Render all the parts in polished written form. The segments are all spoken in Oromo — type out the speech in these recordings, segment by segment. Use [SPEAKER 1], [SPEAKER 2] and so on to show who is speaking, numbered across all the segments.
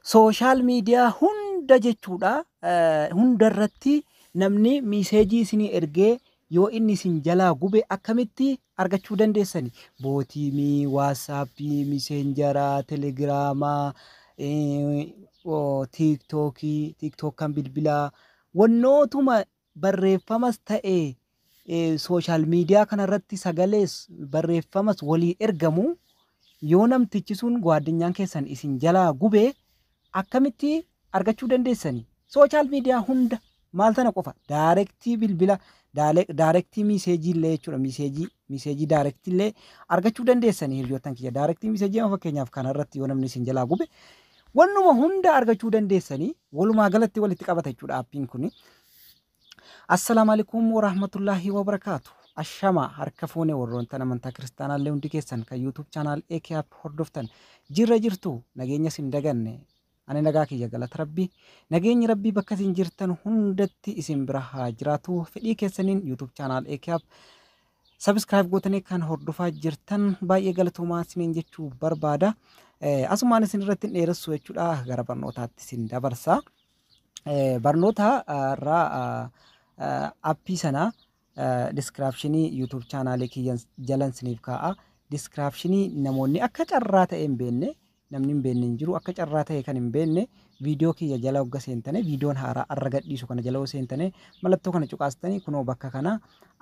[SPEAKER 1] Social media hunda jechuudha. Hundarratti namni miseejii isinii ergee yoo inni isin jalaa gube akkamitti argachuu dandeessani? Bootiimii, waatsaappii, miseenjaraa, telegiraamaa, tiiktook kan bilbilaa wannootuma barreeffamas ta'e social media kanarratti sagalees barreeffamas walii ergamu yoo namtichi sun gwaaddinyaan keessan isin jalaa gube akkamitti argachuu dandeessani? Social media hunda maal tana qofa directii bilbila directii miseejii illee jechuudha. Miseejii directii illee argachuu dandeessani hiriyoottan kiyya. Directii miseejii fakkeenyaaf kanarratti yoo namni isin jalaa gube wannuma hunda argachuu dandeessani. Walumaa galatti walitti qabata jechuudha aappiin kuni. Assalaamu alaykum warahmatullahi wabarakaatu. Ashama harka fuune warroontan amantaa kiristaanaallee hundi keessan kan YouTube channel AKAP hordoftan jirra jirtu nageenya sin daganne ani nagaa kiyya galata rabbii nageenyi rabbii bakka isin jirtan hundatti isin bira haa jiraatu fedhii keessaniin YouTube channel AKAP subscribe gootanii kan hordofaa jirtan baay'ee galatoomaa isiniin jechuu barbaada. Asumaan isin irratti dheeressu jechuudha gara barnootaatti isin dabarsa. Barnoota irraa appii sana descriptionii YouTube channel kiyyan jalan siniif kaa'a. Descriptionii namoonni akka carraa ta'e hin beekne namni hin beekne hin jiru akka carraa ta'e kan hin beekne viidiyoo kiyya jala hogga seentane viidiyoon haaraa arra gadhiisu kana jala seentane mallattoo kana cuqaastanii kunoo bakka kana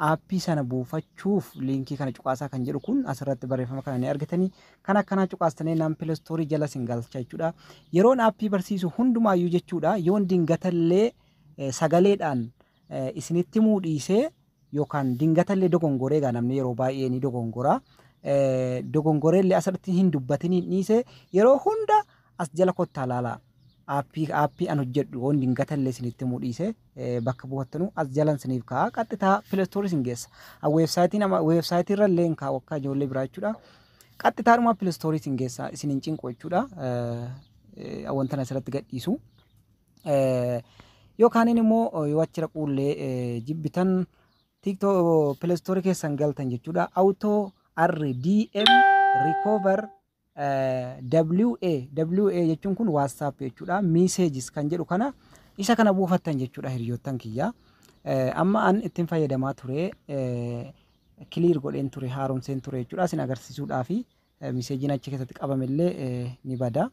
[SPEAKER 1] aappii sana buufachuuf liinkii kana cuqaasaa kan jedhu kun asirratti barreeffama kana ni argatanii kan akkanaa cuqaastanii naan Play Store jala sin galcha jechuudha. Yeroon aappii barsiisu hundumaayyuu jechuudha yoon dingatallee sagaleedhaan isinitti muudhiisee yookaan dingatallee dogongoree gaa namni yeroo baay'ee ni dogongora. Dogongoreellee asirratti hin dubbatanii dhiise yeroo hunda as jala kottaa laala aappii an hojjedhu yoon dingatallee isinitti muudhiise bakka buufattanu as jalan isiniif kaa'a qaxxitaa Play Store isin geessa. Weebsaayitii irra illee kaa'u akka ijoollee biraa jechuudha. Qaxxitaadhuma Play Store isin geessa isin hin cinqu jechuudha. Wanta asirratti gadhiisu. Yookaan immoo yoo achi dhaquullee jibbitan TikTok Play Store keessan galtan jechuudha. Auto RDM recover WA jechuun kun WhatsApp jechuudha. Messages kan jedhu kana isa kana buufattan jechuudha hiriyoottan kiyya. Amma an ittiin fayyadamaa ture clear godheen ture haaromseen ture jechuudha. Isin agarsiisuudhaaf messageen achi keessatti qabamillee ni bada.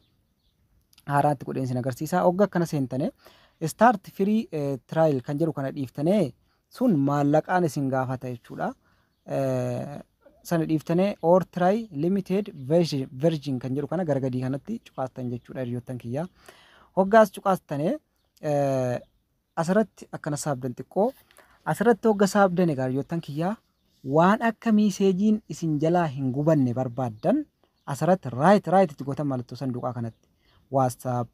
[SPEAKER 1] Haaraatti godheen isin agarsiisa. Hogga akkana seentane start free trial kan jedhu kana dhiiftane sun maallaqaan isin gaafata jechuudha. Sana dhiiftane or try limited version kan jedhu kana gargadii kanatti cuqaastan jechuudha hiriyoottan kiyya. Hoggaas cuqaastane asirratti akkana saabdan xiqqoo asirratti hogga saabdan egaa hiriyoottan kiyya waan akka miseejiin isin jalaa hin gubanne barbaaddan asirratti right itti gootan mallattoo sanduuqaa kanatti WhatsApp,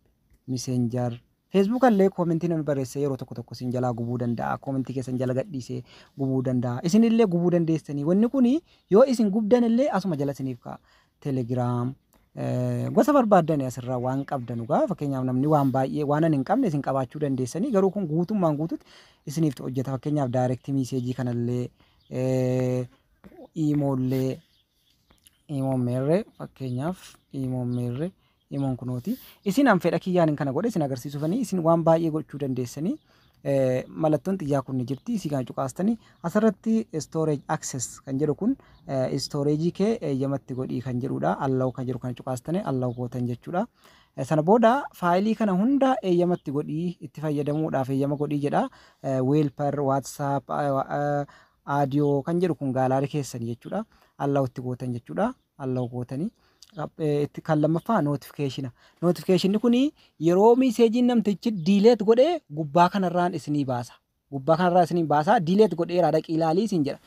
[SPEAKER 1] Messenger, Facebook illee koomentii namni barreesse yeroo tokko isin jalaa gubuu danda'a. Koomentii keessan jala gadhiisee gubuu danda'a. Isin illee gubuu dandeessanii. Wanni kuni yoo isin gubdan illee asuma jala isiniif kaa'a. Telegram gosa barbaaddan asirraa waan qabdan dhugaa fakkeenyaaf namni waan baay'ee waan hin qabne isin qabaachuu dandeessanii garuu kun guutummaan guututti isiniif hojjeta. Fakkeenyaaf direct message kanallee imoollee imoommeerre fakkeenyaaf imoommeerre imoon kunooti isin an fedha kiyyaan kana godhe isin agarsiisuufanii isin waan baay'ee gochuu dandeessanii mallattoon xiyyaa kun ni jirti isin kan cuqaastanii asirratti storage access kan jedhu kun storage kee eeyyamatti godhii kan jedhudha allow kan jedhu kan cuqaastanii allow gootan jechuudha. Sana booda faayilii kana hunda eeyyamatti godhii itti fayyadamuudhaaf eeyyama godhii jedha. Weelper, WhatsApp, audio kan jedhu kun gaalaarii keessan jechuudha. Allow itti gootan jechuudha. Allow gootanii itti kan lammaffaa notification kuni yeroo messageen namtichi delete godhee gubbaa kanarraan isinii baasa. Gubbaa kanarraa isinii baasa delete godhee dhaqii ilaalii isin jedha.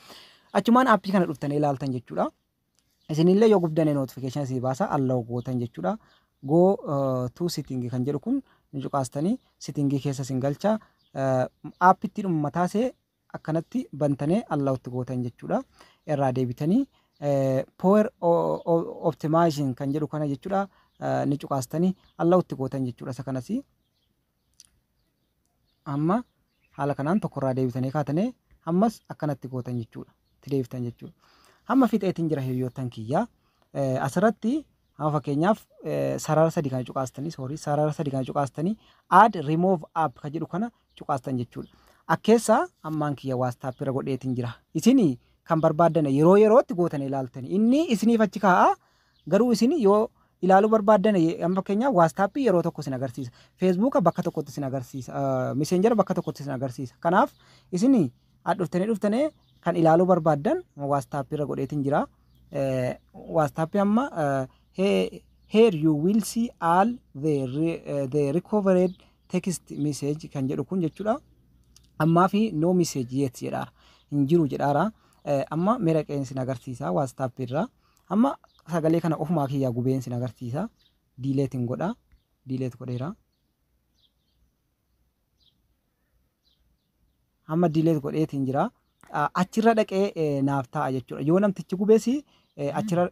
[SPEAKER 1] Achumaan aappii kana dhuftanii ilaaltan jechuudha. Isinillee yoo gubdane notification isinii baasa allow gootan jechuudha. Go to setting kan jedhu kun cuqaastanii setting keessa isin galcha. Aappitti dhummataasee akkanatti bantanii allow itti gootan jechuudha. Irraa deebitanii power optimization kan jedhu kana jechuudha ni cuqaastanii allow itti gootan jechuudha. Isa kanas amma haala kanaan tokkorraa deebitanii kaatanii ammas akkanatti gootan jechuudha. Itti deebitan jechuudha. Amma fixeetiin jira hiriyoottan kiyya asirratti Amma fakkeenyaaf sarara sadii kana cuqaastanii sarara sadii kana cuqaastanii add remove app kan jedhu kana cuqaastan jechuudha. Akkeessaa ammaan kiyya WhatsApp irra godheetiin jira. Isin kan barbaaddan yeroo yerootti gootan ilaaltanii inni isiniif achi kaa'a garuu isin yoo ilaaluu barbaaddan amma fakkeenyaaf WhatsApp yeroo tokko isin agarsiisa. Facebook bakka tokkotti isin agarsiisa. Messenger bakka tokkotti isin agarsiisa. Kanaaf isin dhuftanii kan ilaaluu barbaaddan WhatsApp irra godheetiin jira. WhatsApp amma here you will see all the recovered text message kan jedhu kun jechuudha. Ammaa fi no message yet jedha. Hin jiru jedhaara. Amma mera qeensi agarsiisa WhatsApp irra. Amma sagalee kana ofumaa kiyyaa gubeensi agarsiisa. Delete godha. Delete godheera. Amma delete godheetiin jira. Achirra dhaqee naaf ta'a jechuudha. Yoo namtichi gubeesi achirra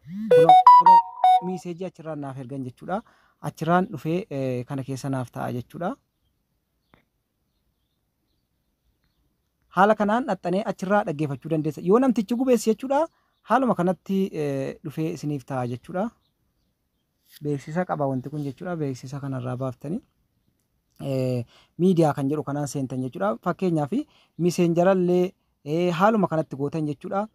[SPEAKER 1] message achirraan naaf ergan jechuudha. Achirraan dhufee kana keessa naaf ta'a jechuudha. Haala kanaan dhaxxanee achirraa dhaggeeffachuu dandeessa. Yoo namtichi gubeessi jechuudha haaluma kanatti dhufee isiniif ta'a jechuudha. Beeksisa qaba wanti kun jechuudha. Beeksisa kanarraa baaftanii miidiyaa kan jedhu kanaan seentan jechuudha. Fakkeenyaaf miseenjarallee haaluma kanatti gootan jechuudha.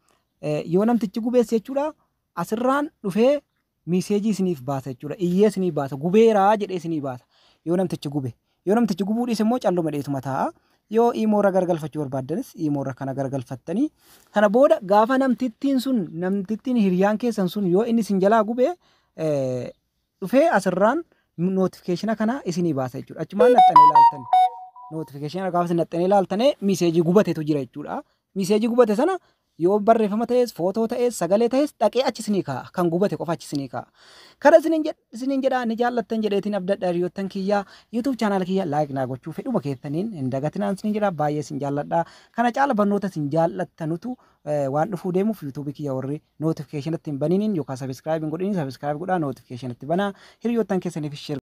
[SPEAKER 1] Yoo namtichi gubeessi jechuudha asirraan dhufee miseejii isiniif baasa jechuudha. Iyyee isiniif baasa. Gubeeraa jedhee isiniif baasa. Yoo namtichi gube. Yoo namtichi gubuu dhiise immoo calluma dheetuma ta'a. Yoo iimoorra gargalfachuu barbaaddanis iimoorra kana gargalfattanii kana booda gaafa namtittiin hiriyaan keessan sun yoo inni isin jalaa gube dhufee asirraan notification kana isinii baasa jechuudha. Achumaan naxxanee ilaaltan. Notification gaafa isin naxxanee ilaaltanii miseejii gubateetu jira jechuudha. Miseejii gubate sana yoo barreeffama ta'es footoo ta'es sagalee ta'es dhaqee achi isinii kaa'a kan gubate qofa achi isinii kaa'a. Kana isiniin jedhaa ni jaallattan jedheetiin abdadha hiriyoottan kiyyaa YouTube channel kiyya like naa gochuu fedhuma keessaniin hin dagatinaan isiniin jedhaa baay'ee isin jaalladha. Kana caala barnoota isin jaallattanutu waan dhufuu deemuuf YouTube kiyya warri notification itti hin baniniin yookaan subscribe hin godhiniin subscribe godhaa notification itti banaa hiriyoottan keessaniif share